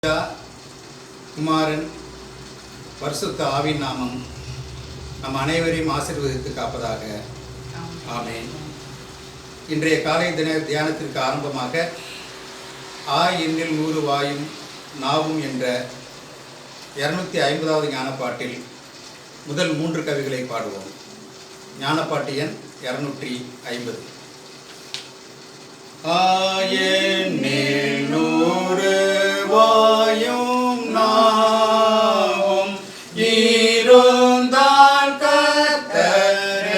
குமாரன் பரிசுத்த ஆவியின் நாமம் நம் அனைவரையும் ஆசீர்வதித்து காப்பதாக. ஆமென். இன்றைய காலை தியானத்திற்கு ஆரம்பமாக எண்ணில் 100 வாயும் நாவும் என்ற 250வது ஞானப்பாட்டில் முதல் 3 கவிகளை பாடுவோம். ஞானப்பாட்டு எண் 250. எண்ணில் 100 வாயும் நாவும் இருந்தால் கர்த்தர்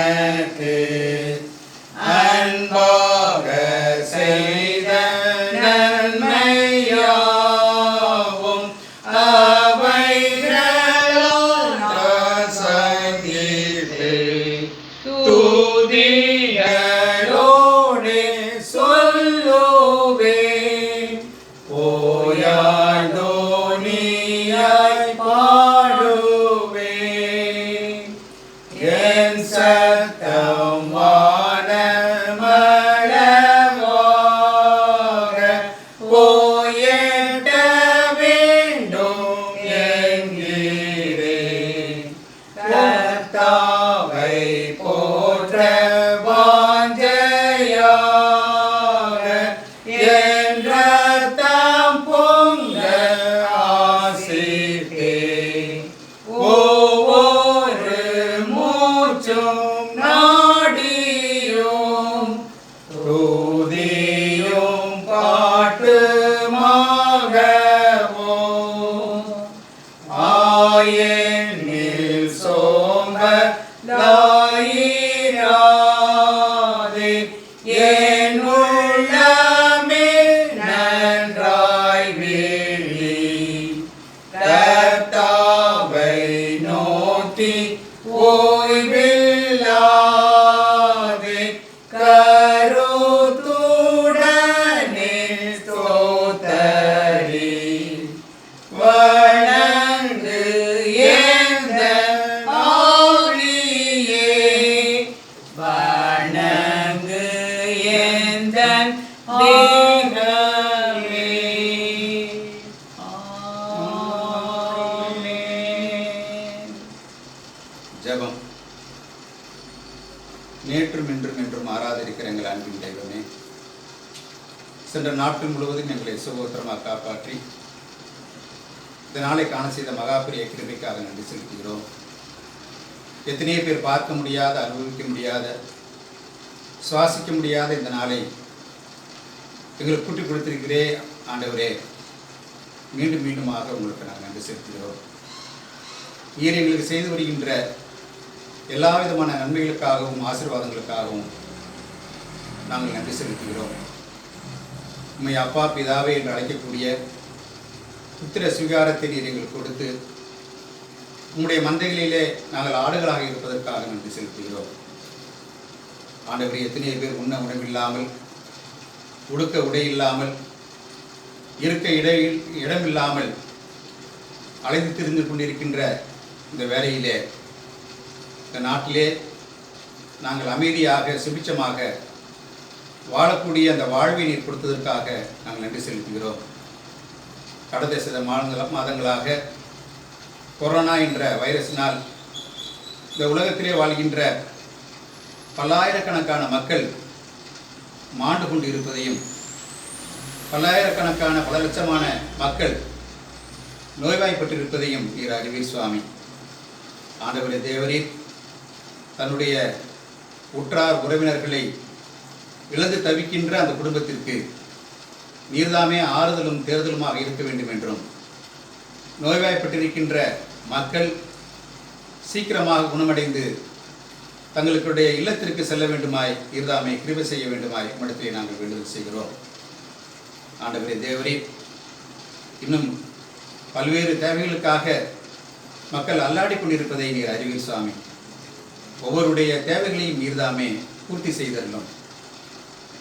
எனக்கு அன்பாக செய்த நன்மையாவும் அவைகளால் சந்தித்து துதியோடு சொல்லுவேன். ஓயாதோனியாய் பாடுவேன். என் சத்தம் வானமளவாக போயட்ட வேண்டும் என்கிறேன். கர்த்தாவை போற்ற வாஞ்சையாக என் ரத்தம் பொங்க ஆசித்தேன். ஒவ்வொரு மூச்சும் நாடியும் துதியும் பாட்டுமாகவும் எண்ணில் சோம்பலாயிராதே என் உள்ளமே நன்றாய் விழி. கர்த்தாவை நோக்கி ஓய்வில்லாதே கருத்துடனே ஸ்தோத்தரி. வணங்கு எந்தன் ஆவியே, வணங்கு எந்தன் தேவனே. ஆமென். ஜெபம். நேற்றும் இன்றும் என்றும் மாறாதிருக்கிற எங்கள் அன்பின் தெய்வமே, சென்ற நாட்கள் முழுவதும் எங்களை சுகோத்திரமாக காப்பாற்றி இந்த நாளை காண செய்த மகாபிரிய கிருபைக்காக நன்றி செலுத்துகிறோம். எத்தனையோ பேர் பார்க்க முடியாத, அனுபவிக்க முடியாத, சுவாசிக்க முடியாத இந்த நாளை எங்களுக்கு கூட்டி கொடுத்திருக்கிறே ஆண்டவரே. மீண்டும் மீண்டுமாக உங்களுக்கு நாங்கள் நன்றி செலுத்துகிறோம். நீர் எங்களுக்கு செய்து வருகின்ற எல்லா விதமான நன்மைகளுக்காகவும் ஆசீர்வாதங்களுக்காகவும் நாங்கள் நன்றி செலுத்துகிறோம். உம்மை அப்பா பிதாவே என்று அழைக்கக்கூடிய புத்திர சுவீகாரத்தை நீர் எங்களுக்கு கொடுத்து உம்முடைய மந்தைகளிலே நாங்கள் ஆடுகளாக இருப்பதற்காக நன்றி செலுத்துகிறோம். ஆண்டவரே, எத்தனையோ பேர் உண்ண உணவில்லாமல், உடுக்க உடை இல்லாமல், இருக்க இடமில்லாமல் அலைந்து திரிந்து கொண்டிருக்கின்ற இந்த வேளையிலே, இந்த நாட்டிலே நாங்கள் அமைதியாக சுபிட்சமாக வாழக்கூடிய அந்த வாழ்வை நீர் கொடுத்ததற்காக நாங்கள் நன்றி செலுத்துகிறோம். கடந்த சில மாதங்களாக கொரோனா என்ற வைரஸினால் இந்த உலகத்திலே வாழ்கின்ற பல்லாயிரக்கணக்கான மக்கள் மாண்டு கொண்டு இருப்பதையும், பல்லாயிரக்கணக்கான பல லட்சமான மக்கள் நோய்வாய்ப்பட்டிருப்பதையும் நீர் அறிவீர் சுவாமி. ஆண்டவரே தேவரீர், தன்னுடைய உற்றார் உறவினர்களை இழந்து தவிக்கின்ற அந்த குடும்பத்திற்கு நீர்தாமே ஆறுதலும் தேர்தலுமாக இருக்க வேண்டும் என்றும், நோய்வாய்ப்பட்டிருக்கின்ற மக்கள் சீக்கிரமாக குணமடைந்து தங்களுடைய இல்லத்திற்கு செல்ல வேண்டுமாய் நீர்தாமே கிருபை செய்ய வேண்டுமாய் உம்மிடத்திலே நாங்கள் வேண்டுதல் செய்கிறோம். ஆண்டவரே தேவரீர், இன்னும் பல்வேறு தேவைகளுக்காக மக்கள் அல்லாடி கொண்டிருப்பதை நீர் அறிவீர் சுவாமி. ஒவ்வொருடைய தேவைகளையும் நீர்தாமே பூர்த்தி செய்தரலும்.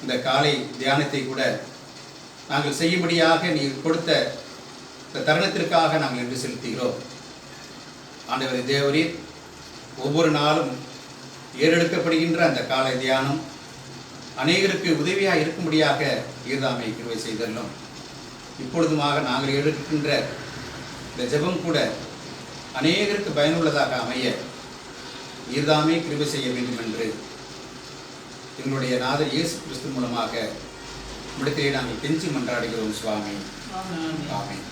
இந்த காலை தியானத்தை கூட நாங்கள் செய்யும்படியாக நீர் கொடுத்த இந்த தருணத்திற்காக நாங்கள் நன்றி செலுத்துகிறோம். ஆண்டவரே தேவரீர், ஒவ்வொரு நாளும் ஏறெடுக்கப்படுகின்ற அந்த காலை தியானம் அநேகருக்கு உதவியாக இருக்கும்படியாக ஈர்தாமை கிருபை செய்தல்லும். இப்பொழுதுமாக நாங்கள் எடுக்கின்ற இந்த ஜெபம் கூட அநேகருக்கு பயனுள்ளதாக அமைய நீர்தாமே கிருபை செய்ய வேண்டும் என்று எங்களுடைய நாதர் இயேசு கிறிஸ்து மூலமாக இடத்திலே நாங்கள் கெஞ்சி மன்றாடுகிறோம் சுவாமி. ஆமென்.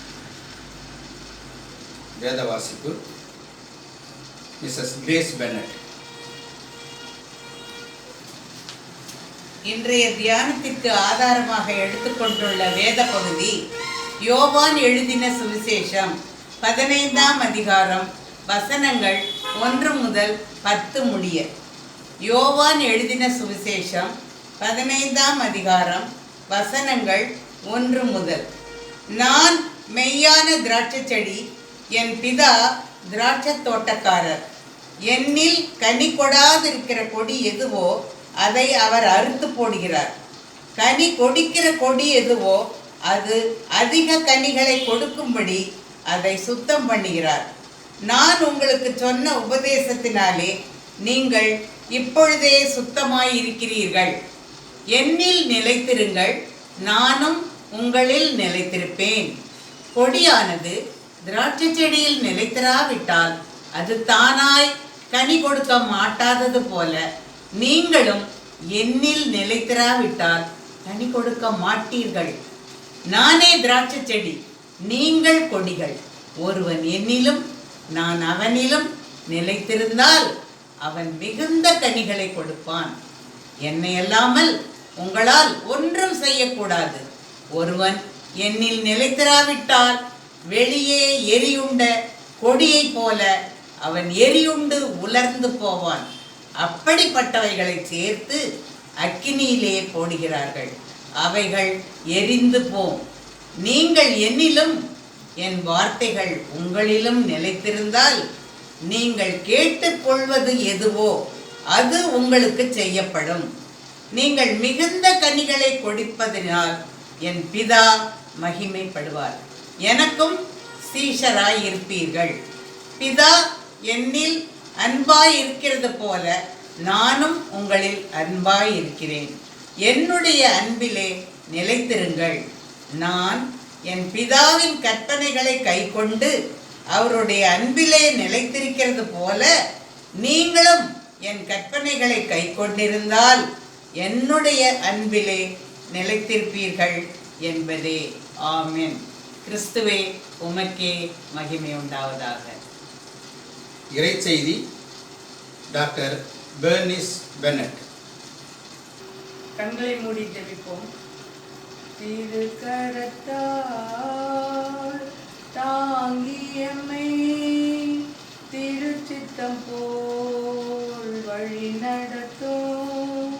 வேத வாசிப்பு மிஸ்ஸஸ் கிரேஸ் பென்னட். இன்றைய தியானத்திற்கு ஆதாரமாக எடுத்துக்கொண்டுள்ள வேத பகுதி யோவான் எழுதின சுவிசேஷம் 15ஆம் அதிகாரம் வசனங்கள் 1 முதல் 10 முடிய. யோவான் எழுதின சுவிசேஷம் 15ஆம் அதிகாரம் வசனங்கள் 1 முதல். நான் மெய்யான திராட்சை செடி, என் பிதா திராட்சை தோட்டக்காரர். என்னில் கனி கொடாதிருக்கிற கொடி எதுவோ அதை அவர் அறுத்து போடுகிறார். கனி கொடுக்கிற கொடி எதுவோ அது அதிக கனிகளை கொடுக்கும்படி அதை சுத்தம் பண்ணுகிறார். நான் உங்களுக்கு சொன்ன உபதேசத்தினாலே நீங்கள் இப்பொழுதே சுத்தமாயிருக்கிறீர்கள். என்னில் நிலைத்திருங்கள், நானும் உங்களில் நிலைத்திருப்பேன். கொடியானது திராட்சை செடியில் நிலைத்திராவிட்டால் அது தானாய் கனி கொடுக்க மாட்டாதது போல நீங்களும் என்னில் நிலைத்திராவிட்டால் கனி கொடுக்க மாட்டீர்கள். நானே திராட்சை செடி, நீங்கள் கொடிகள். ஒருவன் என்னிலும் நான் அவனிலும் நிலைத்திருந்தால் அவன் மிகுந்த கனிகளை கொடுப்பான். என்னை அல்லாமல் உங்களால் ஒன்றும் செய்யக்கூடாது. ஒருவன் என்னில் நிலைத்திராவிட்டால் வெளியே எரியுண்ட கொடியை போல அவன் எரியுண்டு உலர்ந்து போவான். அப்படிப்பட்டவைகளை சேர்த்து அக்கினியிலே போடுகிறார்கள், அவைகள் எரிந்து போம். நீங்கள் என்னிலும் என் வார்த்தைகள் உங்களிலும் நிலைத்திருந்தால் நீங்கள் கேட்டுக்கொள்வது எதுவோ அது உங்களுக்கு செய்யப்படும். நீங்கள் மிகுந்த கனிகளை கொடுப்பதினால் என் பிதா மகிமைப்படுவார். எனக்கும் சீஷராய் இருப்பீர்கள். பிதா என்னில் அன்பாய் இருக்கிறது போல நானும் உங்களில் அன்பாய் இருக்கிறேன். என்னுடைய அன்பிலே நிலைத்திருங்கள். நான் என் பிதாவின் கற்பனைகளை கைக்கொண்டு அவருடைய அன்பிலே நிலைத்திருக்கிறது போல நீங்களும் என் கற்பனைகளை கைக்கொண்டிருந்தால் என்னுடைய அன்பிலே நிலைத்திருப்பீர்கள் என்பதே. ஆமென். கிறிஸ்துவே உமக்கே மகிமை உண்டாவதாக. இறைச்செய்தி டாக்டர் பெர்னிஸ் பென்னட். கண்களை மூடி ஜெபிப்போம். திருக்கரத்தால் தாங்கியம்மை திருச்சித்தம் போல் வழி நடத்தும்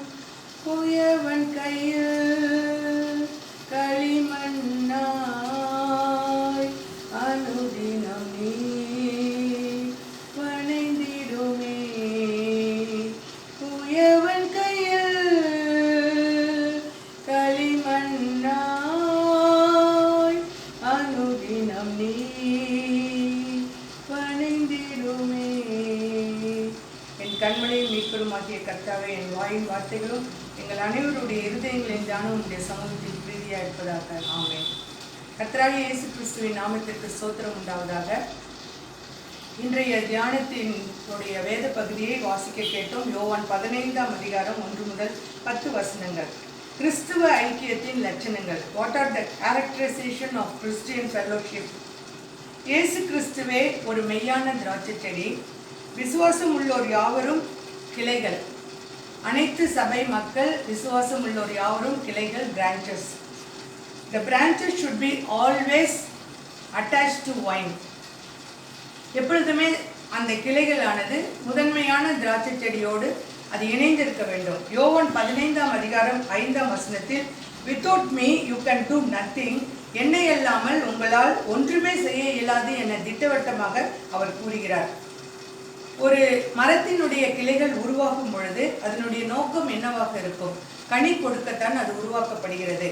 குயவன் கையில் களிமண்ணாய் அனுதினம் நீ வணைந்திடுமே. குயவன் கையில் களிமண்ணாய் அனுதினம் நீ வணைந்திடுமே. என் கண்மலையில் மீட்பெருமாகிய கர்த்தாவே, என் வாயின் வார்த்தைகளும் எங்கள் அனைவருடைய இருதயங்களின் தியானம் உடைய சமூகத்தில் பிரீதியாக இருப்பதாக. ஆமென். கர்த்தராகிய இயேசு கிறிஸ்துவின் நாமத்திற்கு ஸ்தோத்திரம் உண்டாவதாக. இன்றைய தியானத்தினுடைய வேத பகுதியை வாசிக்க கேட்டோம். யோவான் 15ஆம் அதிகாரம் 1 முதல் 10 வசனங்கள். கிறிஸ்துவ ஐக்கியத்தின் லட்சணங்கள். What are the characterisation of Christian fellowship? இயேசு கிறிஸ்துவே ஒரு மெய்யான திராட்சை செடி, விசுவாசம் உள்ளோர் யாவரும் கிளைகள். அனைத்து சபை மக்கள், விசுவாசம் உள்ளோர் யாவரும் கிளைகள், branches. The branches should be always attached to vine. எப்பொழுதுமே அந்த கிளைகளானது முதன்மையான திராட்சை செடியோடு அது இணைந்திருக்க வேண்டும். யோவான் 15ஆம் அதிகாரம் 5ஆம் வசனத்தில் without me you can do nothing, என்னை அல்லாமல் உங்களால் ஒன்றுமே செய்ய இயலாது என திட்டவட்டமாக அவர் கூறுகிறார். ஒரு மரத்தினுடைய கிளைகள் உருவாகும் பொழுது அதனுடைய நோக்கம் என்னவாக இருக்கும்? கனி கொடுக்கத்தான் அது உருவாக்கப்படுகிறது.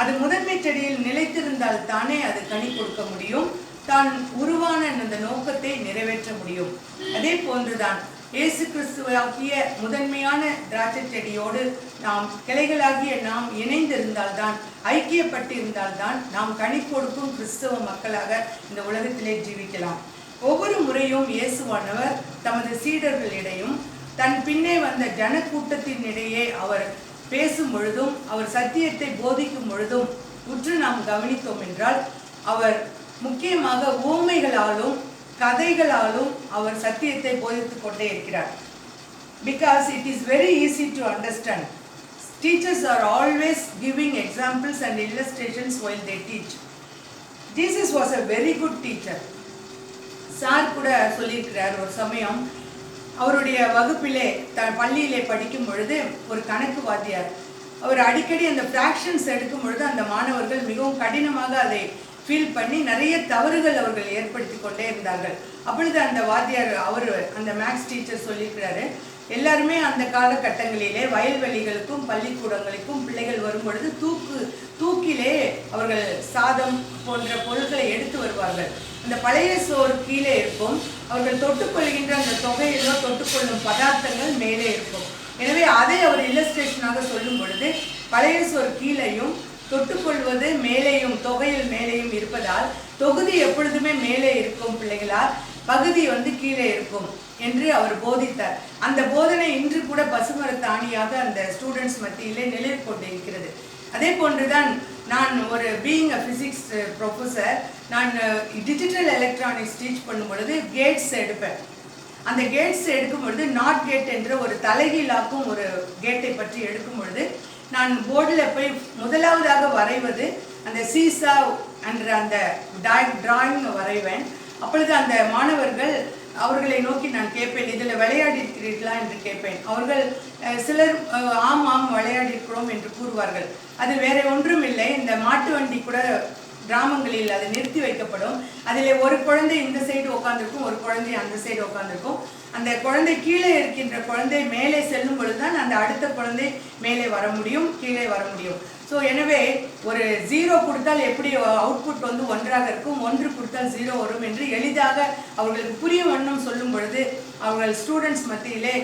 அது முதன்மை செடியில் நிலைத்திருந்தால் தானே அது கனி கொடுக்க முடியும், தான் உருவான அந்த நோக்கத்தை நிறைவேற்ற முடியும். அதே போன்றுதான் இயேசு கிறிஸ்துவாகிய முதன்மையான திராட்சை செடியோடு நாம் கிளைகளாகிய நாம் இணைந்திருந்தால்தான், ஐக்கியப்பட்டிருந்தால்தான் நாம் கனி கொடுக்கும் கிறிஸ்தவ மக்களாக இந்த உலகத்திலே ஜீவிக்கலாம். ஒவ்வொரு முறையும் இயேசுவானவர் தமது சீடர்களிடையும் தன் பின்னே வந்த ஜனக்கூட்டத்தினிடையே அவர் பேசும் பொழுதும், அவர் சத்தியத்தை போதிக்கும் பொழுதும் உற்று நாம் கவனித்தோம் என்றால், அவர் முக்கியமாக உவமைகளாலும் கதைகளாலும் அவர் சத்தியத்தை போதித்துக் கொண்டே இருக்கிறார். Because it is very easy to understand. Teachers are always giving examples and illustrations while they teach. Jesus was a very good teacher. Sir கூட சொல்லியிருக்கிறார், ஒரு சமயம் அவருடைய வகுப்பிலே பள்ளியிலே படிக்கும் பொழுது ஒரு கணக்கு வாத்தியார் அவர் அடிக்கடி அந்த ஃப்ராக்ஷன்ஸ் எடுக்கும் பொழுது அந்த மாணவர்கள் மிகவும் கடினமாக அதை ஃபீல் பண்ணி நிறைய தவறுகள் அவர்கள் ஏற்படுத்தி கொண்டே இருந்தார்கள். அப்பொழுது அந்த வாத்தியார் அந்த மேக்ஸ் டீச்சர் சொல்லியிருக்கிறாரு, எல்லாருமே அந்த காலகட்டங்களிலே வயல்வெளிகளுக்கும் பள்ளிக்கூடங்களுக்கும் பிள்ளைகள் வரும் பொழுது தூக்கிலே அவர்கள் சாதம் போன்ற பொருட்களை எடுத்து வருவார்கள். அந்த பழைய சோறு கீழே இருக்கும், அவர்கள் தொட்டுக்கொள்கின்ற அந்த தொகையிலோ தொட்டுக்கொள்ளும் பதார்த்தங்கள் மேலே இருக்கும். எனவே அதை அவர் இல்லஸ்ட்ரேஷனாக சொல்லும் பொழுது, பழைய சோறு கீழேயும் தொட்டுக்கொள்வது மேலேயும் தொகையில் மேலேயும் இருப்பதால் தொகுதி எப்பொழுதுமே மேலே இருக்கும் பிள்ளைகளால், பகுதி கீழே இருக்கும் என்று அவர் போதித்தார். அந்த போதனை இன்று கூட பசுமரத்தாணியாக அந்த ஸ்டூடெண்ட்ஸ் மத்தியிலே நிலைத்து கொண்டிருக்கிறது. அதே போன்றுதான் நான் ஒரு பீயிங் அ ஃபிசிக்ஸ் ப்ரொஃபஸர், நான் டிஜிட்டல் எலக்ட்ரானிக்ஸ் டீச் பண்ணும் பொழுது கேட்ஸ் எடுப்பேன். அந்த கேட்ஸ் எடுக்கும் பொழுது நாட் கேட் என்ற ஒரு தலைகீழாக்கும் ஒரு கேட்டை பற்றி எடுக்கும் பொழுது நான் போர்டில் போய் முதலாவதாக வரைவது அந்த சீசா என்ற அந்த டிராயிங் வரைவேன். அப்பொழுது அந்த மாணவர்கள் அவர்களை நோக்கி நான் கேட்பேன், இதில் விளையாடி இருக்கிறீர்களா என்று கேட்பேன். அவர்கள் சிலர் ஆமாம் விளையாடிருக்கிறோம் என்று கூறுவார்கள். அது வேற ஒன்றும் இல்லை, இந்த மாட்டு வண்டி கூட கிராமங்களில் அது நிறுத்தி வைக்கப்படும். அதில் ஒரு குழந்தை இந்த சைடு உட்காந்துருக்கும், ஒரு குழந்தை அந்த சைடு உட்காந்துருக்கும். அந்த குழந்தை கீழே இருக்கின்ற குழந்தை மேலே செல்லும் பொழுதுதான் அந்த அடுத்த குழந்தை மேலே வர முடியும், கீழே வர முடியும். ஸோ எனவே ஒரு 0 கொடுத்தால் எப்படி அவுட்புட் 1ஆக இருக்கும், 1 கொடுத்தால் 0 வரும் என்று எளிதாக அவர்களுக்கு புரிய வண்ணம் சொல்லும் பொழுது அவர்கள் ஸ்டூடெண்ட்ஸ் மத்தியிலே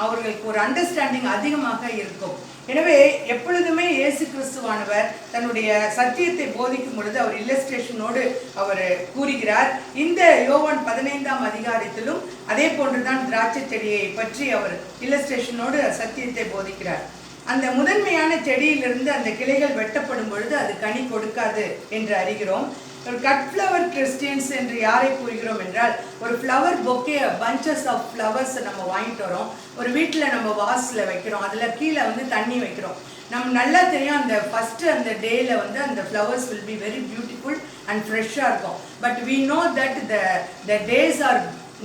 அவர்களுக்கு ஒரு அண்டர்ஸ்டாண்டிங் அதிகமாக இருக்கும். எனவே எப்பொழுதுமே இயேசு கிறிஸ்துவானவர் தன்னுடைய சத்தியத்தை போதிக்கும் பொழுது அவர் இல்லஸ்ட்ரேஷனோடு அவர் கூறுகிறார். இந்த யோவான் 15ஆம் அதிகாரத்திலும் அதே போன்றுதான் திராட்சை செடியை பற்றி அவர் இல்லஸ்ட்ரேஷனோடு சத்தியத்தை போதிக்கிறார். அந்த முதன்மையான செடியிலிருந்து அந்த கிளைகள் வெட்டப்படும் பொழுது அது கனி கொடுக்காது என்று அறிகிறோம். ஒரு கட் ஃப்ளவர் கிறிஸ்டியன்ஸ் என்று யாரை கூறுகிறோம் என்றால், ஒரு flower bouquet bunches of flowers நம்ம வாங்கிட்டு வரோம், ஒரு வீட்டில் நம்ம வாஸில் வைக்கிறோம், அதில் கீழே தண்ணி வைக்கிறோம். நம்ம நல்லா தெரியும் அந்த ஃபஸ்ட்டு அந்த டேயில் அந்த flowers will be very beautiful and ஃப்ரெஷ்ஷாக இருக்கும். But we know that the days are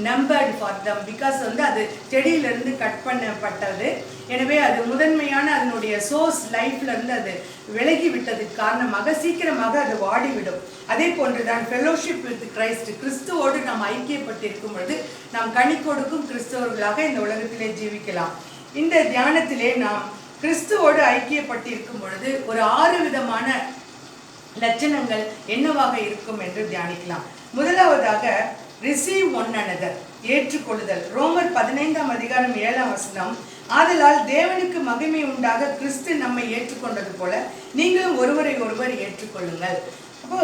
numbered for them, because அது செடியிலிருந்து கட் பண்ணப்பட்டது. எனவே அது முதன்மையான அதனுடைய சோர்ஸ் லைஃப்லேருந்து அது விலகி விட்டதுக்கு காரணமாக சீக்கிரமாக அது வாடிவிடும். அதே போன்றுதான் ஃபெலோஷிப் வித் கிரைஸ்ட், கிறிஸ்துவோடு நாம் ஐக்கியப்பட்டிருக்கும் பொழுது நாம் கனி கொடுக்கும் கிறிஸ்தவர்களாக இந்த உலகத்திலே ஜீவிக்கலாம். இந்த தியானத்திலே நாம் கிறிஸ்துவோடு ஐக்கியப்பட்டிருக்கும் பொழுது ஒரு 6 விதமான லட்சணங்கள் என்னவாக இருக்கும் என்று தியானிக்கலாம். முதலாவதாக ரிசீவ் ஒன் அனதர், ஏற்றுக்கொள்ளுதல். ரோமர் 15ஆம் அதிகாரம் 7ஆம் வசனம், ஆதலால் தேவனுக்கு மகிமை உண்டாக கிறிஸ்து நம்மை ஏற்றுக்கொண்டது போல நீங்களும் ஒருவரை ஒருவர் ஏற்றுக்கொள்ளுங்கள். அப்போ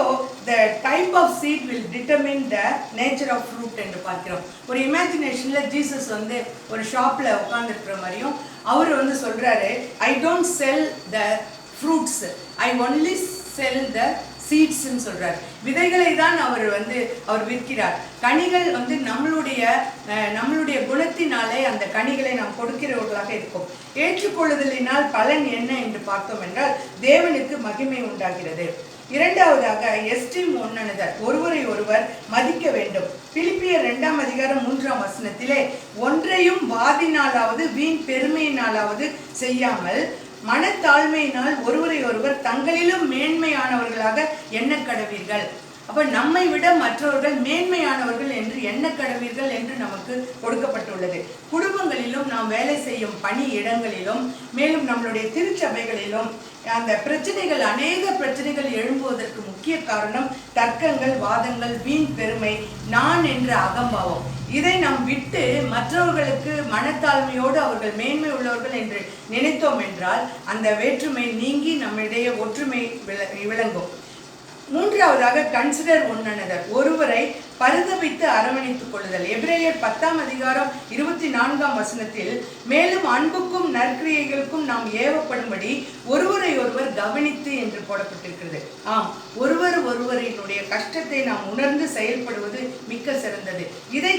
the type of seed will determine the nature of fruit என்று பார்க்கிறோம். ஒரு இமேஜினேஷன்ல ஜீசஸ் ஒரு ஷாப்ல உட்கார்ந்துருக்கிற மாதிரியும் அவர் சொல்றாரு, I don't sell the fruits, I only sell the சீட்ஸ்ன்னு சொல்றார். விதைகளை தான் அவர் விற்கிறார். கனிகள் நம்மளுடைய குணத்தினாலே அந்த கனிகளை நாம் கொடுக்கிறவர்களாக இருக்கும். ஏற்றுக்கொள்ளுதலினால் பலன் என்ன என்று பார்த்தோம் என்றால் தேவனுக்கு மகிமை உண்டாகிறது. இரண்டாவதாக எஸ்டீம் ஒன் அனதர், ஒருவரை ஒருவர் மதிக்க வேண்டும். பிலிப்பியர் 2ஆம் அதிகாரம் 3ஆம் வசனத்திலே, ஒன்றையும் வாதினாலாவது வீண் பெருமையினாலாவது செய்யாமல் மனத்தாழ்மையினால் ஒருவரை ஒருவர் தங்களிலும் மேன்மையானவர்களாக எண்ண கடவீர்கள். அப்ப நம்மை விட மற்றவர்கள் மேன்மையானவர்கள் என்று எண்ண கடவீர்கள் என்று நமக்கு கொடுக்கப்பட்டுள்ளது. குடும்பங்களிலும் நாம் வேலை செய்யும் பணி இடங்களிலும் மேலும் நம்மளுடைய திருச்சபைகளிலும் அந்த பிரச்சனைகள், அநேக பிரச்சனைகள் எழும்புவதற்கு முக்கிய காரணம் தர்க்கங்கள், வாதங்கள், வீண் பெருமை, நான் என்ற அகம்பாவம். இதை நாம் விட்டு மற்றவர்களுக்கு மனத்தாழ்மையோடு அவர்கள் மேன்மை உள்ளவர்கள் என்று நினைத்தோம் என்றால் அந்த வேற்றுமை நீங்கி நம்மிடையே ஒற்றுமை விளங்கும். மூன்றாவதாக கன்சிடர் ஒன் அனதர், ஒருவரை பரிதபித்து அரவணைத்துக் கொள்ளுதல். எபிரேயர் 10:24 மேலும் அன்புக்கும் நற்கிரியைகளுக்கும் நாம் ஏவப்படும்படி ஒருவரை ஒருவர் கவனித்து என்று போடப்பட்டிருக்கிறது. ஆம், ஒருவரினுடைய கஷ்டத்தை நாம் உணர்ந்து செயல்படுவது மிக்க சிறந்தது. இதை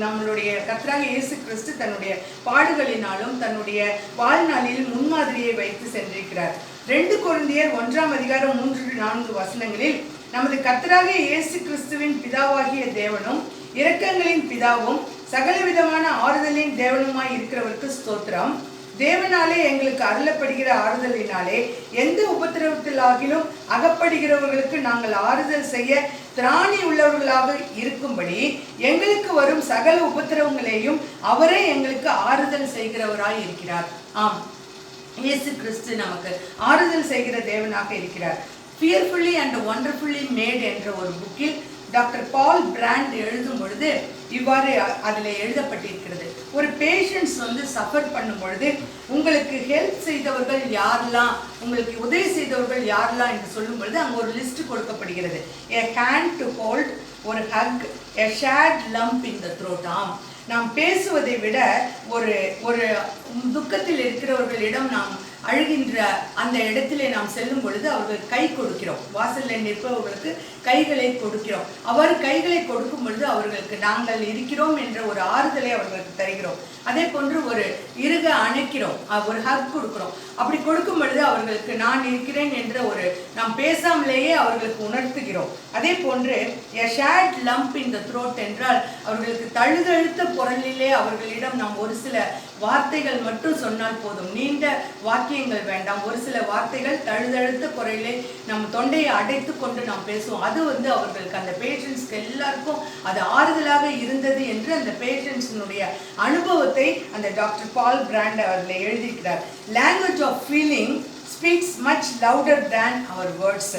நம்மளுடைய கர்த்தராகிய இயேசு கிறிஸ்து தன்னுடைய பாடுகளினாலும் தன்னுடைய வாழ்நாளில் முன்மாதிரியை வைத்து சென்றிருக்கிறார். 2 கொரிந்தியர் 1:3-4 நமது கர்த்தராகிய இயேசு கிறிஸ்துவின் பிதாவாகிய தேவனும் இரக்கங்களின் பிதாவும் சகலவிதமான ஆறுதலின் தேவனுமாய் இருக்கிறவருக்கு ஸ்தோத்திரம். தேவனாலே எங்களுக்கு அருளப்படுகிற ஆறுதலினாலே எந்த உபத்திரவத்திலாகிலும் அகப்படுகிறவர்களுக்கு நாங்கள் ஆறுதல் செய்ய திராணி உள்ளவர்களாக இருக்கும்படி எங்களுக்கு வரும் சகல உபத்திரவங்களையும் அவரே எங்களுக்கு ஆறுதல் செய்கிறவராய் இருக்கிறார். ஆம், இயேசு கிறிஸ்து நமக்கு ஆறுதல் செய்கிற தேவனாக இருக்கிறார். ஃபியர்ஃபுல்லி அண்ட் ஒண்டர்ஃபுல்லி மேட் என்ற ஒரு புக்கில் டாக்டர் பால் பிராண்ட் எழுதும் பொழுது இவ்வாறு அதில் எழுதப்பட்டிருக்கிறது. ஒரு பேஷண்ட்ஸ் சஃபர் பண்ணும் பொழுது உங்களுக்கு ஹெல்ப் செய்தவர்கள் யாரெல்லாம், உங்களுக்கு உதவி செய்தவர்கள் யாரெல்லாம் என்று சொல்லும் பொழுது அங்கே ஒரு லிஸ்ட் கொடுக்கப்படுகிறது. a hand to hold, ஒரு hug, a shared lump in the throat. நாம் பேசுவதை விட ஒரு ஒரு துக்கத்தில் இருக்கிறவர்களிடம் நாம் அழுகின்ற அந்த இடத்திலே நாம் செல்லும் பொழுது அவர்கள் கை கொடுக்கிறோம். வாசலில் நிற்பவர்களுக்கு கைகளை கொடுக்கிறோம். அவர் கைகளை கொடுக்கும் பொழுது அவர்களுக்கு நாங்கள் இருக்கிறோம் என்ற ஒரு ஆறுதலை அவர்களுக்கு தருகிறோம். அதே போன்று ஒரு இறுக அணைக்கிறோம், ஒரு ஹக் கொடுக்கிறோம். அப்படி கொடுக்கும் பொழுது அவர்களுக்கு நான் இருக்கிறேன் என்ற ஒரு நாம் பேசாமலேயே அவர்களுக்கு உணர்த்துகிறோம். அதே போன்று a shared lump in the throat என்றால் அவர்களுக்கு தழுதழுத்த குரலிலே அவர்களிடம் நாம் ஒரு சில வார்த்தைகள் மட்டும் சொன்னால் போதும், நீண்ட வாக்கியங்கள் வேண்டாம். ஒரு சில வார்த்தைகள் தழுதழுத்த குரலிலே நம் தொண்டையை அடைத்து கொண்டு நாம் பேசுவோம். அது அவர்களுக்கு அந்த பேஷண்ட்ஸ்க்கு எல்லாருக்கும் அது ஆறுதலாக இருந்தது என்று அந்த பேஷண்ட்ஸினுடைய அனுபவத்தை அந்த டாக்டர் பால் பிராண்ட் அதில் எழுதியிருக்கிறார். Language of feeling speaks much louder than அவர் வேர்ட்ஸ்.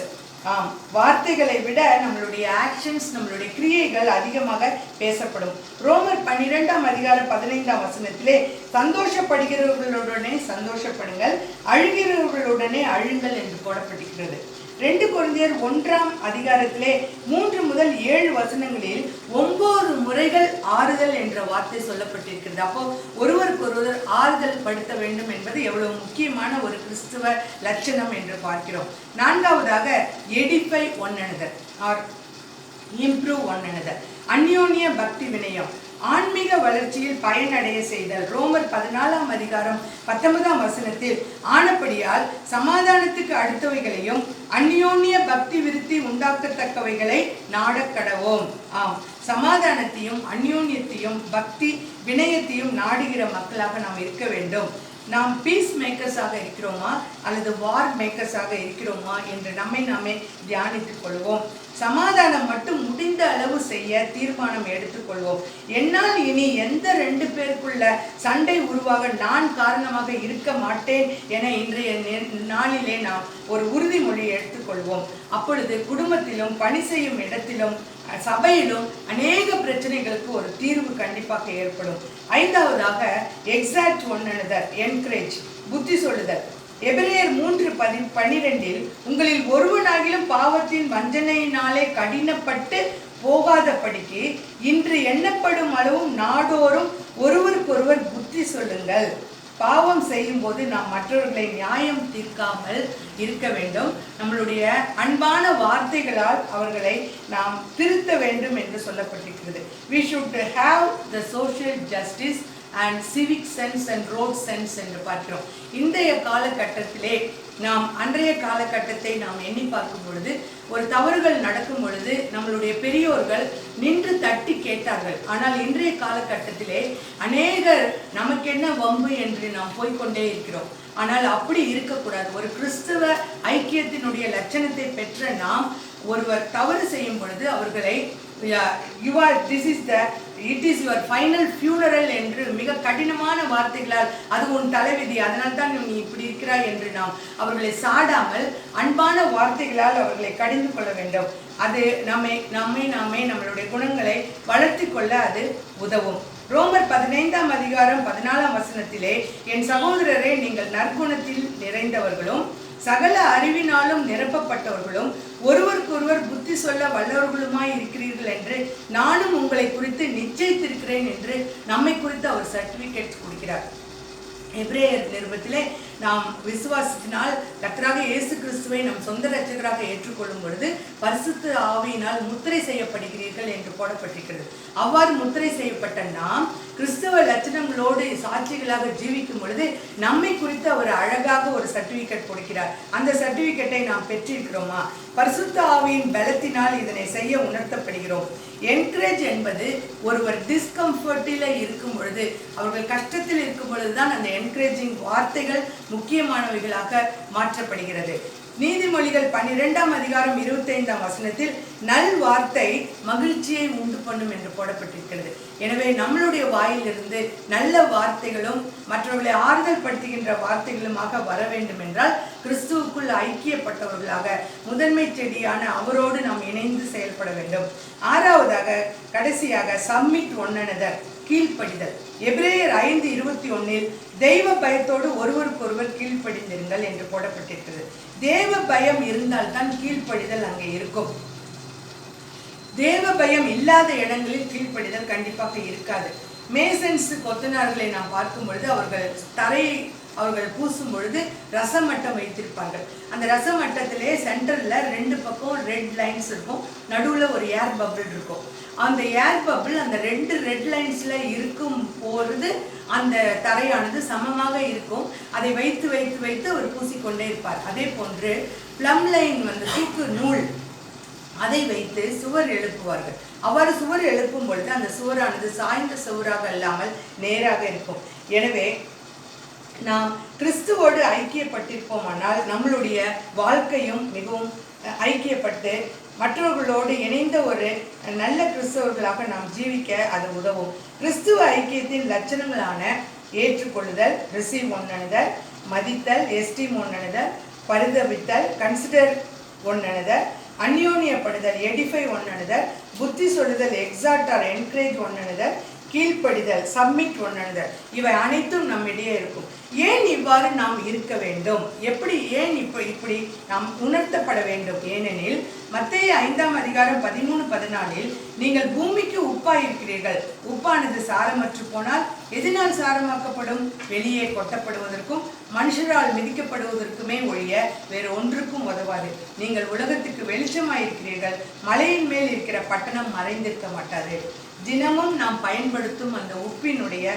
ஆம், வார்த்தைகளை விட நம்மளுடைய ஆக்ஷன்ஸ், நம்மளுடைய கிரியைகள் அதிகமாக பேசப்படும். ரோமர் 12:15 சந்தோஷப்படுகிறவர்களுடனே சந்தோஷப்படுங்கள், அழுகிறவர்களுடனே அழுங்கள் என்று போடப்பட்டிருக்கிறது. 2 கொரிந்தியர் 1:3-7 9 முறைகள் ஆறுதல் என்ற வார்த்தை சொல்லப்பட்டிருக்கிறது. அப்போ ஒருவருக்கொருவர் ஆறுதல் படுத்த வேண்டும் என்பது எவ்வளவு முக்கியமான ஒரு கிறிஸ்துவ லட்சணம் என்று பார்க்கிறோம். 4வதாக edify one another or improve one another, அந்யோன்ய பக்தி வினயம், ஆன்மீக வளர்ச்சியில் பயனடைய செய்தல். ரோமர் 14:19 ஆனபடியால் சமாதானத்துக்கு அடுத்தவைகளையும் அந்யோன்ய பக்தி விருத்தி உண்டாக்கத்தக்கவைகளை நாடக்கடவோம். ஆம், சமாதானத்தையும் அந்யோன்யத்தையும் பக்தி வினயத்தையும் நாடுகிற மக்களாக நாம் இருக்க வேண்டும். நாம் பீஸ் மேக்கர்ஸாக இருக்கிறோமா அல்லது வார் மேக்கர்ஸாக இருக்கிறோமா என்று நம்மை நாமே தியானித்துக் கொள்வோம். சமாதானம் மட்டும் முடிந்த அளவு செய்ய தீர்மானம் எடுத்துக்கொள்வோம். என்னால் இனி எந்த 2 பேருக்குள்ள சண்டை உருவாக நான் காரணமாக இருக்க மாட்டேன் என இன்றைய நாளிலே நாம் ஒரு உறுதிமொழி எடுத்துக்கொள்வோம். அப்பொழுது குடும்பத்திலும் பணி செய்யும் இடத்திலும் சபையிலும் அநேக பிரச்சனைகளுக்கு ஒரு தீர்வு கண்டிப்பாக ஏற்படும். 5வதாக எக்ஸாக்ட் ஒன் அனதர், என்கரேஜ், புத்தி சொல்லுதல். எபிரேயர் 3:12 உங்களில் ஒருவனாகிலும் பாவத்தின் வஞ்சனையினாலே கடினப்பட்டு போகாதபடிக்கு இன்று எண்ணப்படும் அளவும் நாடோறும் ஒருவருக்கொருவர் புத்தி சொல்லுங்கள். பாவம் செய்யும் போது நாம் மற்றவர்களை நியாயம் தீர்க்காமல் இருக்க வேண்டும். நம்மளுடைய அன்பான வார்த்தைகளால் அவர்களை நாம் திருத்த வேண்டும் என்று சொல்லப்பட்டிருக்கிறது. We should have the social justice and civic sense and road sense என்று பார்க்கிறோம். இன்றைய காலகட்டத்திலே நாம் அன்றைய காலகட்டத்தை நாம் எண்ணி பார்க்கும் பொழுது ஒரு தவறுகள் நடக்கும் பொழுது நம்மளுடைய பெரியோர்கள் நின்று தட்டி கேட்டார்கள். ஆனால் இன்றைய காலகட்டத்திலே அநேகர் நமக்கென்ன வம்பு என்று நாம் போய்கொண்டே இருக்கிறோம். ஆனால் அப்படி இருக்கக்கூடாது. ஒரு கிறிஸ்தவ ஐக்கியத்தினுடைய லட்சணத்தை பெற்ற நாம் ஒருவர் தவறு செய்யும் பொழுது அவர்களை it is your final funeral என்று மிக கடினமான வார்த்தைகளால், அது உன் தலைவிதி, அதனால் தான் நீ இப்படி இருக்கிறாய் என்று நாம் அவர்களை சாடாமல் அன்பான வார்த்தைகளால் அவர்களை கடிந்து கொள்ள வேண்டும். அது நம்மளுடைய குணங்களை வளர்த்தி கொள்ள அது உதவும். ரோமர் 15:14 என் சகோதரரே, நீங்கள் நற்குணத்தில் நிறைந்தவர்களும் சகல அறிவினாலும் நிரப்பப்பட்டவர்களும் ஒருவருக்கொருவர் புத்தி சொல்ல வல்லவர்களுமாய் இருக்கிறீர்கள் என்று நானும் உங்களை குறித்து நிச்சயித்திருக்கிறேன் என்று நம்மை குறித்து அவர் சர்டிபிகேட் கொடுக்கிறார். எபிரேயர் நிருபத்திலே நாம் விசுவாசத்தினால் கர்த்தராக இயேசு கிறிஸ்துவை நம் சொந்த இரட்சகராக ஏற்றுக்கொள்ளும் பொழுது பரிசுத்த ஆவியினால் முத்திரை செய்யப்படுகிறீர்கள் என்று போடப்பட்டிருக்கிறது. அவ்வாறு முத்திரை செய்யப்பட்ட நாம் கிறிஸ்தவ லட்சணங்களோடு சாட்சிகளாக ஜீவிக்கும் பொழுது நம்மை குறித்து அவர் அழகாக ஒரு சர்டிபிகேட் கொடுக்கிறார். அந்த சர்டிபிகேட்டை நாம் பெற்றிருக்கிறோமா? பரிசுத்த ஆவியின் பலத்தினால் இதனை செய்ய உணர்த்தப்படுகிறோம். என்கரேஜ் என்பது ஒருவர் டிஸ்கம்ஃபர்ட்டில் இருக்கும் பொழுது, அவர்கள் கஷ்டத்தில் இருக்கும் பொழுதுதான் அந்த என்கரேஜிங் வார்த்தைகள் முக்கியமானவைகளாக மாற்றப்படுகிறது. நீதிமொழிகள் 12:25 நல் வார்த்தை மகிழ்ச்சியை உண்டு பண்ணும் என்று போடப்பட்டிருக்கிறது. எனவே நம்மளுடைய வாயிலிருந்து நல்ல வார்த்தைகளும் மற்றவர்களை ஆறுதல் படுத்துகின்ற வார்த்தைகளுமாக வர வேண்டும் என்றால் கிறிஸ்துவுக்குள் ஐக்கியப்பட்டவர்களாக முதன்மை செடியான அவரோடு நாம் இணைந்து செயல்பட வேண்டும். 6வதாக கடைசியாக சப்மிட் ஒன் அனதர், கீழ்ப்படிதல். எபிரேயர் 5:21 தெய்வ பயத்தோடு ஒருவருக்கொருவர் கீழ்ப்படிந்திருங்கள் என்று போடப்பட்டிருக்கிறது. தேவ பயம் இருந்தால்தான் கீழ்ப்படிதல் அங்கே இருக்கும். தேவ பயம் இல்லாத இடங்களில் கீழ்ப்படிதல் கண்டிப்பாக இருக்காது. மேசன்ஸ் கொத்தனார்களை நாம் பார்க்கும் பொழுது அவர்கள் பூசும் பொழுது ரசமட்டம் வைத்திருப்பார்கள். அந்த ரசமட்டத்திலே சென்டரில் 2 பக்கம் ரெட் லைன்ஸ் இருக்கும், நடுவில் ஒரு ஏர் பபிள் இருக்கும். அந்த ஏர் பபிள் அந்த 2 ரெட் லைன்ஸில் இருக்கும் பொழுது அந்த தரையானது சமமாக இருக்கும். அதை வைத்து வைத்து வைத்து அவர் பூசிக்கொண்டே இருப்பார். அதே போன்று ப்ளம் லைன் தூக்கு நூல், அதை வைத்து சுவர் எழுப்புவார்கள். அவ்வாறு சுவர் எழுப்பும் பொழுது அந்த சுவரானது சாய்ந்த சுவராக இல்லாமல் நேராக இருக்கும். எனவே நாம் கிறிஸ்துவோடு ஐக்கியப்பட்டிருப்போமானால் நம்மளுடைய வாழ்க்கையும் மிகவும் ஐக்கியப்பட்டு மற்றவர்களோடு இணைந்த ஒரு நல்ல கிறிஸ்தவர்களாக நாம் ஜீவிக்க அது உதவும். கிறிஸ்துவ ஐக்கியத்தின் லட்சணங்களான ஏற்றுக்கொள்ளுதல், ரிசீவ் ஒன் அனதர், மதித்தல், எஸ்டீம் ஒன் அனதர், பரிதபித்தல், கன்சிடர் ஒன் அனதர், அந்யோன்யப்படுதல், எடிஃபை ஒன் அனதர், புத்தி சொல்லுதல், exhort or encourage one another, கீழ்ப்படிதல், சப்மிட் ஒன் அனதர். இவை அனைத்தும் நம்மிடையே இருக்கும். ஏன் இவ்வாறு நாம் இருக்க வேண்டும்? ஏன் இப்படி நாம் உணர்த்தப்பட வேண்டும்? ஏனெனில் மத்தேயு 5:13-14 நீங்கள் பூமிக்கு உப்பாய் இருக்கிறீர்கள். உப்பானது சாரமற்று போனால் எதனால் சாரமாக்கப்படும்? வெளியே கொட்டப்படுவதற்கும் மனுஷரால் மிதிக்கப்படுவதற்குமே ஒழிய வேறு ஒன்றுக்கும் உதவாது. நீங்கள் உலகத்துக்கு வெளிச்சமாயிருக்கிறீர்கள். மலையின் மேல் இருக்கிற பட்டணம் மறைந்திருக்க மாட்டாது. தினமும் நாம் பயன்படுத்தும் அந்த உப்பினுடைய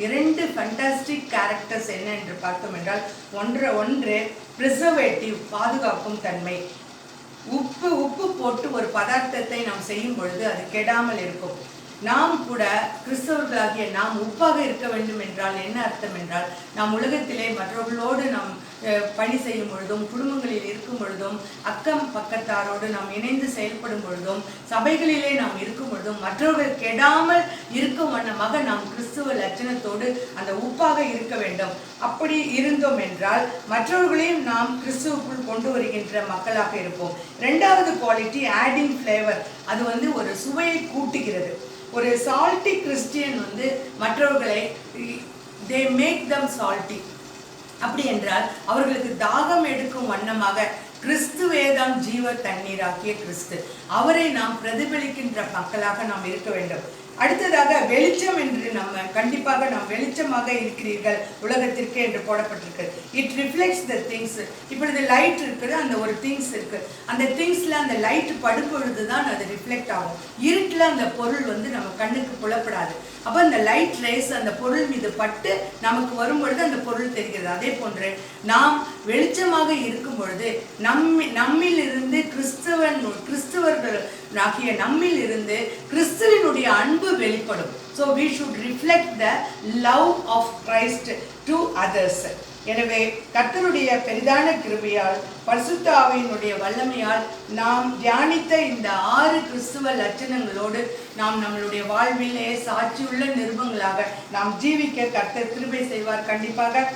2 ஃபண்டாஸ்டிக் கேரக்டர்ஸ் என்ன என்று பார்த்தோம் என்றால், ஒன்று ப்ரிசர்வேட்டிவ், பாதுகாக்கும் தன்மை. உப்பு போட்டு ஒரு பதார்த்தத்தை நாம் செய்யும் பொழுது அது கெடாமல் இருக்கும். நாம் கூட கிறிஸ்தவர்களாகிய நாம் உப்பாக இருக்க வேண்டும் என்றால் என்ன அர்த்தம் என்றால், நாம் உலகத்திலே மற்றவர்களோடு நாம் பணி செய்யும் பொழுதும், குடும்பங்களில் இருக்கும் பொழுதும், அக்கம் பக்கத்தாரோடு நாம் இணைந்து செயல்படும் பொழுதும், சபைகளிலே நாம் இருக்கும் பொழுதும் மற்றவர்கள் கெடாமல் இருக்கும் வண்ணமாக நாம் கிறிஸ்துவ லட்சணத்தோடு அந்த உப்பாக இருக்க வேண்டும். அப்படி இருந்தோம் என்றால் மற்றவர்களையும் நாம் கிறிஸ்துவுக்குள் கொண்டு வருகின்ற மக்களாக இருப்போம். 2வது குவாலிட்டி ஆடிங் ஃப்ளேவர். அது ஒரு சுவையை கூட்டுகிறது. ஒரு சால்ட்டி கிறிஸ்டியன் மற்றவர்களை they make them salty. அப்படி என்றால் அவர்களுக்கு தாகம் எடுக்கும் வண்ணமாக கிறிஸ்துவேதான் ஜீவ தண்ணீராக்கிய கிறிஸ்து, அவரை நாம் பிரதிபலிக்கின்ற மக்களாக நாம் இருக்க வேண்டும். அடுத்ததாக வெளிச்சம் என்று கண்டிப்பாக நாம் வெளிச்சமாக இருக்கிறீர்கள் உலகத்திற்கு என்று போடப்பட்டிருக்கு. It reflects the things. இப்பொழுது லைட் இருக்குது, அந்த ஒரு திங்ஸ் இருக்கு, அந்த திங்ஸ்ல அந்த லைட் படும் பொழுது தான் அது ரிஃப்ளெக்ட் ஆகும். இருட்டில் அந்த பொருள் நம்ம கண்ணுக்கு புலப்படாது. அப்போ அந்த லைட் ரேஸ் அந்த பொருள் மீது பட்டு நமக்கு வரும் பொழுது அந்த பொருள் தெரிகிறது. அதே போன்று நாம் வெளிச்சமாக இருக்கும் பொழுது நம்மில் இருந்து கிறிஸ்தவர்கள் ஆகிய நம்மில் இருந்து கிறிஸ்துவினுடைய அன்பு வெளிப்படும். So we should reflect the love of Christ to others. எனவே கர்த்தருடைய பெரிதான கிருபையால் பரிசுத்த ஆவியினுடைய வல்லமையால் நாம் தியானித்த இந்த 6 கிறிஸ்துவ லட்சணங்களோடு நாம் நம்மளுடைய வாழ்விலே சாட்சியுள்ள நிருபங்களாக நாம் ஜீவிக்க கர்த்தர் கிருபை செய்வார் கண்டிப்பாக.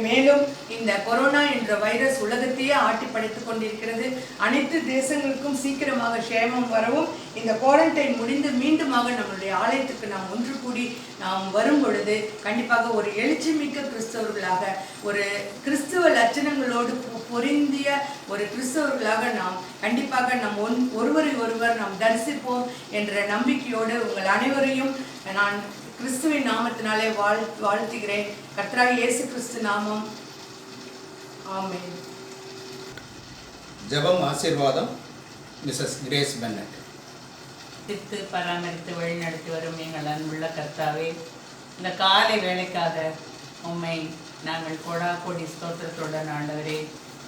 மேலும் இந்த கொரோனா என்ற வைரஸ் உலகத்தையே ஆட்டி படைத்துக் கொண்டிருக்கிறது. அனைத்து தேசங்களுக்கும் சீக்கிரமாக க்ஷேமம் வரவும், இந்த குவாரண்டைன் முடிந்து மீண்டுமாக நம்மளுடைய ஆலயத்துக்கு நாம் ஒன்று கூடி நாம் வரும் பொழுது கண்டிப்பாக ஒரு எழுச்சி மிக்க கிறிஸ்தவர்களாக, ஒரு கிறிஸ்துவ லட்சணங்களோடு பொருந்திய ஒரு கிறிஸ்தவர்களாக நாம் கண்டிப்பாக நம் ஒருவரை ஒருவர் நாம் தரிசிப்போம் என்ற நம்பிக்கையோடு உங்கள் அனைவரையும் நான் கிறிஸ்துவின் நாமத்தினாலே வாழ்த்துகிறேன். கர்த்தராகிய இயேசு கிறிஸ்து நாமம். ஆமென். ஜெபம் ஆசீர்வாதம். Mrs grace Bennett. தித்து பராமரித்து வழிநடத்தி வரும் எங்கள் அன்புள்ள கர்த்தாவே, இந்த காலை வேலைக்காக உம்மை நாங்கள் கோடி ஸ்தோத்திரத்துடன் ஆண்டவரே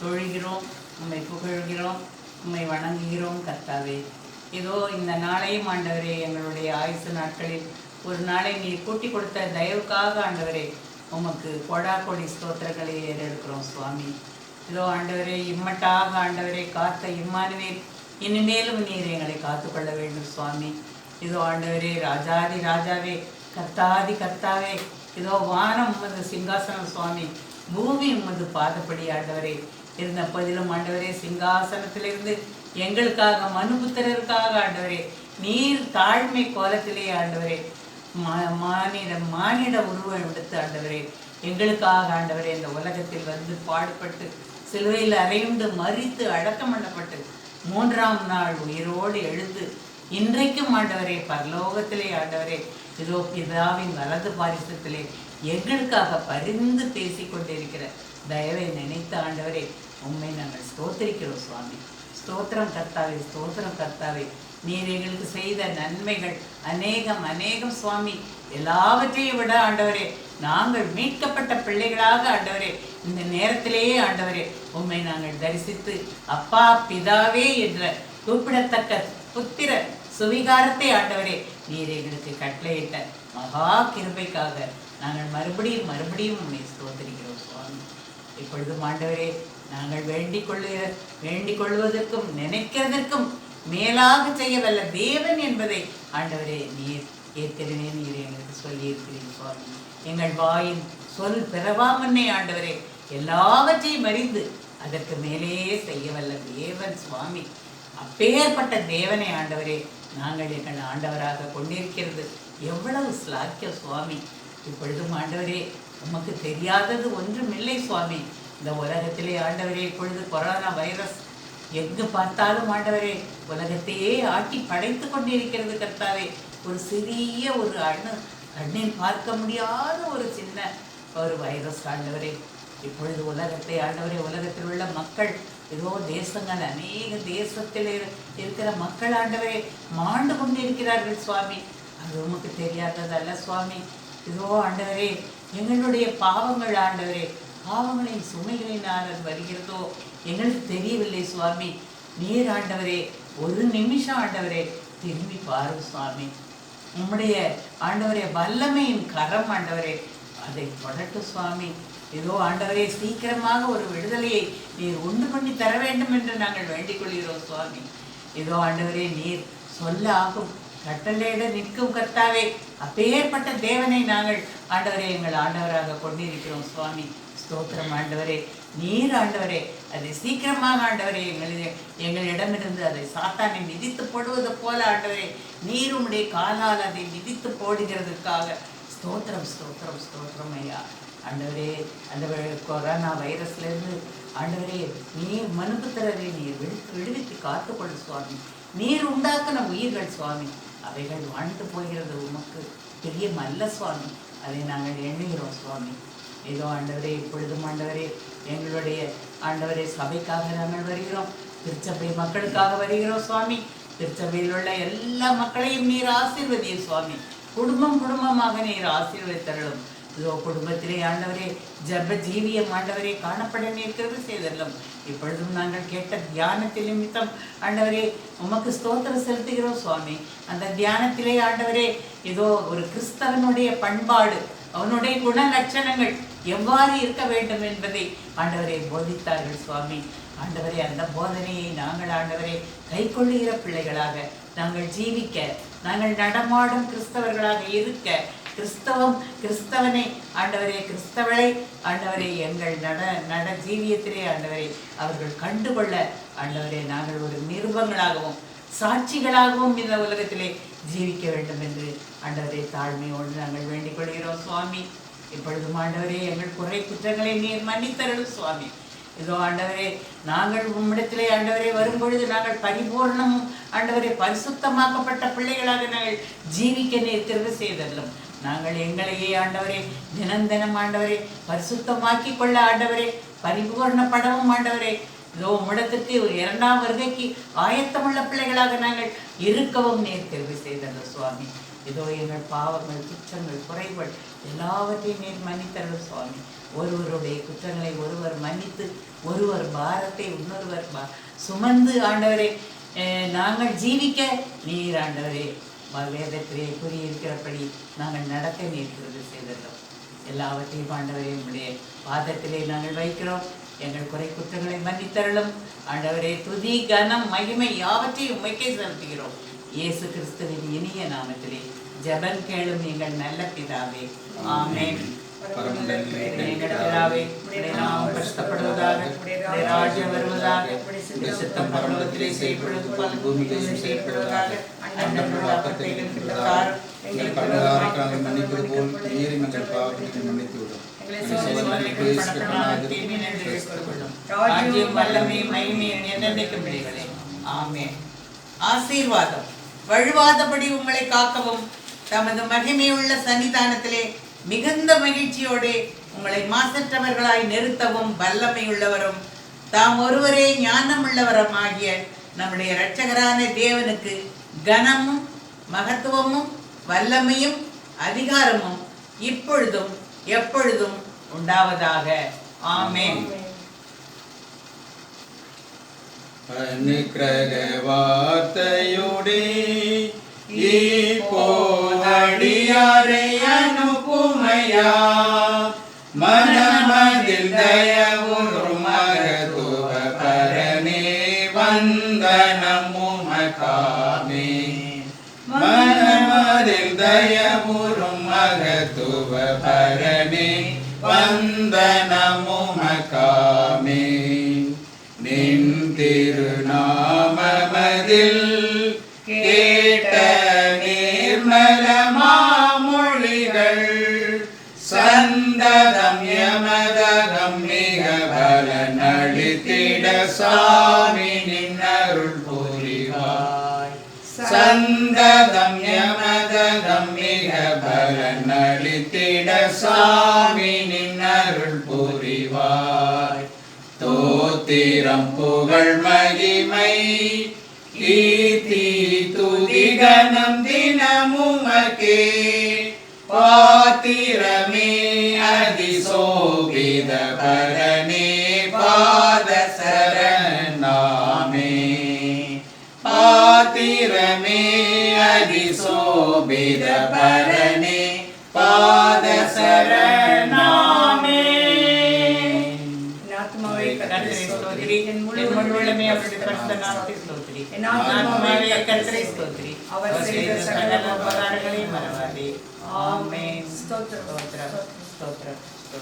தொழுகிறோம், உம்மை புகழ்கிறோம், உம்மை வணங்குகிறோம் கர்த்தாவே. இதோ இந்த நாளையும் ஆண்டவரே, எங்களுடைய ஆயுசு நாட்களில் ஒரு நாளை நீர் கூட்டி கொடுத்த தயவுக்காக ஆண்டவரே உமக்கு கோடி ஸ்தோத்திரங்களை ஏறெடுக்கிறோம் சுவாமி. இதோ ஆண்டவரே, இம்மட்டாக ஆண்டவரே காத்த இம்மானுவேல் இனிமேலும் நீர் எங்களை காத்துக்கொள்ள வேண்டும் சுவாமி. இதோ ஆண்டவரே, ராஜாதி ராஜாவே, கர்த்தாதி கர்த்தாவே, இதோ வானம் உமது சிங்காசனம் சுவாமி, பூமி உமது பாதப்படி ஆண்டவரே. இருந்த போதிலும் ஆண்டவரே, சிங்காசனத்திலிருந்து எங்களுக்காக மனுபுத்திரருக்காக ஆண்டவரே நீர் தாழ்மை கோலத்திலே ஆண்டவரே மானிட உருவம் எடுத்து ஆண்டவரே எங்களுக்காக ஆண்டவரே இந்த உலகத்தில் வந்து பாடுபட்டு சிலுவையில் அறையுண்டு மரித்து அடக்கம் பண்ணப்பட்டு 3ஆம் நாள் உயிரோடு எழுந்து இன்றைக்கும் ஆண்டவரே பரலோகத்திலே ஆண்டவரே இதோ பிதாவின் வலது பாரிசத்திலே எங்களுக்காக பரிந்து பேசி கொண்டிருக்கிற தயவை நினைத்த ஆண்டவரே உண்மை நாங்கள் ஸ்தோத்திரிக்கிறோம் சுவாமி. ஸ்தோத்திரம் கர்த்தாவே, ஸ்தோத்திரம் கர்த்தாவே. நீர் எங்களுக்கு செய்த நன்மைகள் அநேகம் அநேகம் சுவாமி. எல்லாவற்றையும் விட ஆண்டவரே நாங்கள் மீட்கப்பட்ட பிள்ளைகளாக ஆண்டவரே இந்த நேரத்திலேயே ஆண்டவரே உம்மை நாங்கள் தரிசித்து அப்பா பிதாவே என்ற கூப்பிடத்தக்க புத்திர சுவிகாரத்தை ஆண்டவரே நீர் எங்களுக்கு கட்டளையிட்ட மகா கிருபைக்காக நாங்கள் மறுபடியும் மறுபடியும் உம்மை ஸ்தோத்திரிக்கிறோம் சுவாமி. இப்பொழுதும் ஆண்டவரே நாங்கள் வேண்டிக் கொள்வதற்கும் நினைக்கிறதற்கும் மேலாக செய்ய வல்ல தேவன் என்பதை ஆண்டவரே நீர் ஏற்கனவே நீர் எங்களுக்கு சொல்லி இருக்கிறீர்கள் சுவாமி. எங்கள் வாயின் சொல் பிறவாமன்னே ஆண்டவரே எல்லாவற்றையும் அறிந்து அதற்கு மேலே செய்ய வல்ல தேவன் சுவாமி. அப்பேற்பட்ட தேவனை ஆண்டவரே நாங்கள் எங்கள் ஆண்டவராக கொண்டிருக்கிறது எவ்வளவு ஸ்லாக்கியம் சுவாமி. இப்பொழுதும் ஆண்டவரே உமக்கு தெரியாதது ஒன்றுமில்லை சுவாமி. இந்த உலகத்திலே ஆண்டவரே இப்பொழுது கொரோனா வைரஸ் எங்கு பார்த்தாலும் ஆண்டவரே உலகத்தையே ஆட்டி படைத்து கொண்டிருக்கிறது கர்த்தாவே. ஒரு சிறிய ஒரு கண்ணில் பார்க்க முடியாத ஒரு சின்ன ஒரு வைரஸ் ஆண்டவரே இப்பொழுது உலகத்தை ஆண்டவரே உலகத்தில் உள்ள மக்கள் ஏதோ தேசங்கள் அநேக தேசத்தில் இருக்கிற மக்கள் ஆண்டவரே மாண்டு கொண்டிருக்கிறார்கள் சுவாமி. அது உமக்கு தெரியாததல்ல சுவாமி. இதோ ஆண்டவரே எங்களுடைய பாவங்கள் ஆண்டவரே பாவங்களின் சுமைகளினால் அது வருகிறதோ எங்களுக்கு தெரியவில்லை சுவாமி. நீர் ஆண்டவரே ஒரு நிமிஷம் ஆண்டவரே திரும்பி பாரும் சுவாமி. உம்முடைய ஆண்டவரே வல்லமையின் கரம் ஆண்டவரே அதை தொடட்டும் சுவாமி. ஏதோ ஆண்டவரே சீக்கிரமாக ஒரு விடுதலையை நீர் உண்டு பண்ணி தர வேண்டும் என்று நாங்கள் வேண்டிக் கொள்கிறோம் சுவாமி. ஏதோ ஆண்டவரே நீர் சொல்ல ஆகும் கட்டளையிட நிற்கும் கர்த்தாவே. அப்பேற்பட்ட தேவனை நாங்கள் ஆண்டவரே எங்கள் ஆண்டவராக கொண்டிருக்கிறோம் சுவாமி. ஸ்தோத்திரம் ஆண்டவரே. நீர் ஆண்டவரே அதை சீக்கிரமாக ஆண்டவரே எங்களிடமிருந்து அதை சாத்தானை மிதித்து போடுவது போல ஆண்டவரே நீர் உம்முடைய காலால் அதை மிதித்து போடுகிறதுக்காக ஸ்தோத்திரம் ஸ்தோத்திரம் ஸ்தோத்திரம் ஐயா. ஆண்டவரே அந்த கொரோனா வைரஸ்லேருந்து ஆண்டவரே நீர் மனுபுத்திரரை நீர் விடுவித்து காத்துக்கொள்ளு சுவாமி. நீர் உண்டாக்கின உயிர்கள் சுவாமி அவைகள் வாழ்ந்து போகிறது உமக்கு பிரியமல்ல சுவாமி. அதை நாங்கள் எண்ணுகிறோம் சுவாமி. ஏதோ ஆண்டவரே இப்பொழுதும் ஆண்டவரே எங்களுடைய ஆண்டவரே சபைக்காக நாங்கள் வருகிறோம், திருச்சபை மக்களுக்காக வருகிறோம் சுவாமி. திருச்சபையில் உள்ள எல்லா மக்களையும் நீர் ஆசீர்வதியும் சுவாமி. குடும்பம் குடும்பமாக நீர் ஆசீர்வதித்தருளும். இதோ குடும்பத்திலே ஆண்டவரே ஜப ஜீவியம் ஆண்டவரே காணப்பட நிற்கிறது செய்தல்லும். இப்பொழுதும் நாங்கள் கேட்ட தியானத்தில் நிமித்தம் ஆண்டவரே உமக்கு ஸ்தோத்திரம் செலுத்துகிறோம் சுவாமி. அந்த தியானத்திலே ஆண்டவரே ஏதோ ஒரு கிறிஸ்தவனுடைய பண்பாடு அவனுடைய குண லட்சணங்கள் எவ்வாறு இருக்க வேண்டும் என்பதை ஆண்டவரை போதித்தார்கள் சுவாமி. ஆண்டவரே, அந்த போதனையை நாங்கள் ஆண்டவரை கை கொள்ளுகிற பிள்ளைகளாக நாங்கள் ஜீவிக்க, நாங்கள் நடமாடும் கிறிஸ்தவர்களாக இருக்க, கிறிஸ்தவனை ஆண்டவரே, கிறிஸ்தவளை ஆண்டவரே எங்கள் நட ஜீவியத்திலே ஆண்டவரை அவர்கள் கண்டுகொள்ள ஆண்டவரே நாங்கள் ஒரு நிருபங்களாகவும் சாட்சிகளாகவும் இந்த உலகத்திலே ஜீவிக்க வேண்டும் என்று ஆண்டவரே தாழ்மையோடு நாங்கள் வேண்டிக் கொள்கிறோம் சுவாமி. இப்பொழுதும் ஆண்டவரே எங்கள் குறை குற்றங்களை நீர் மன்னித்தருளும் சுவாமி. இதோ ஆண்டவரே, நாங்கள் உம்மிடத்திலே ஆண்டவரே வரும்பொழுது நாங்கள் பரிபூர்ணமும் ஆண்டவரே பரிசுத்தமாக்கப்பட்ட பிள்ளைகளாக நாங்கள் ஜீவிக்க நீர் கிருபை செய்தல்லும். நாங்கள் எங்களையே ஆண்டவரே தினம் ஆண்டவரே பரிசுத்தமாக்கி கொள்ள ஆண்டவரே பரிபூர்ணப்படவும் ஆண்டவரே இதோ உம்மிடத்திற்கு இரண்டாம் வருகைக்கு ஆயத்தமுள்ள பிள்ளைகளாக நாங்கள் இருக்கவும் நீர் கிருபை செய்தல்லும் சுவாமி. இதோ எங்கள் பாவங்கள், குற்றங்கள், குறைகள் எல்லாவற்றையும் நீர் மன்னித்தருளும் சுவாமி. ஒருவருடைய குற்றங்களை ஒருவர் மன்னித்து, ஒருவர் பாரத்தை இன்னொருவர் சுமந்து ஆண்டவரே நாங்கள் ஜீவிக்க நீர் ஆண்டவரே வேதத்திலே கூறியிருக்கிறபடி நாங்கள் நடக்க நீர் கிருபை செய்தோம். எல்லாவற்றையும் ஆண்டவரே உம்முடைய பாதத்திலே நாங்கள் வைக்கிறோம். எங்கள் குறை குற்றங்களை மன்னித்தருளும் ஆண்டவரே. துதி, கனம், மகிமை யாவற்றையும் உம்மைக்கே செலுத்துகிறோம். இயேசு கிறிஸ்துவின் இனிய நாமத்திலே ஜெபம் கேளும் எங்கள் நல்ல பிதாவே, ஆமென். எங்கள் பிதாவே, உம்முடைய நாமம் பரிசுத்தப்படுவதாக, உம்முடைய ராஜ்யம் வருவதாக, உம்முடைய சித்தம் பரலோகத்திலே செய்யப்படுவது போல பூமியிலும் செய்யப்படுவதாக. அண்டமுள்ள அப்பத்தை எங்களுக்கு தாரும். எங்கள் கடன்காரரை மன்னிப்பது போல் நீரும் எங்கள் பாவங்களை மன்னித்து விடும். ராஜ்யம், வல்லமை, மகிமை என்றென்றைக்கும் உடையவரே. ஆமென். ஆசீர்வாதம். வழுவாதபடி உங்களை காக்கவும் தமது மகிமையுள்ள சன்னிதானத்திலே மிகுந்த மகிழ்ச்சியோடு உங்களை மாசற்றவர்களாய் நிறுத்தவும் வல்லமை உள்ளவரும் தாம் ஒருவரே ஞானம் உள்ளவரும் ஆகிய நம்முடைய இரட்சகரான தேவனுக்கு கனமும் மகத்துவமும் வல்லமையும் அதிகாரமும் இப்பொழுதும் எப்பொழுதும் உண்டாவதாக. ஆமென். அனுக்கிரக வார்த்தையோடே இப்போதடியாரை அனுப்புமையா மனமதில் தயவுறும் மகத்துவ பரனே வந்தனம் உமக்காமே. மனமதில் தயவுறும் மகத்துவ பரனே வந்தனம் உமக்காமே. நின் திருநாமமதில் கேட்ட நிர்மல மாமொழிகள் சந்ததம் யமதகம் மிக பலனளித்திட சாமி நின் அருள் புரிவாய். சந்ததம் யமதகம் மிக பலனளித்திட சாமி நின் அருள் புரிவாய். தோத்திரம் புகழ் மகிமை கீர்த்தி துதி கனம் தினமுமக்கே பாத்திரமே அதிசோபித பரனே பாத சரணாமே. பாத்திரமே அதிசோபித பரனே பாத சரணாமே. கர்த்தரை ஸ்தோத்திரி. என் முழு உள்ளமே அவருடைய பரிசுத்த நாமத்தை ஸ்தோத்திரி. என் ஆத்துமாவே கர்த்தரை ஸ்தோத்திரி. அவர் செய்த சகல உபகாரங்களையும் மறவாதே. ஆமென். ஸ்தோத்திரம்.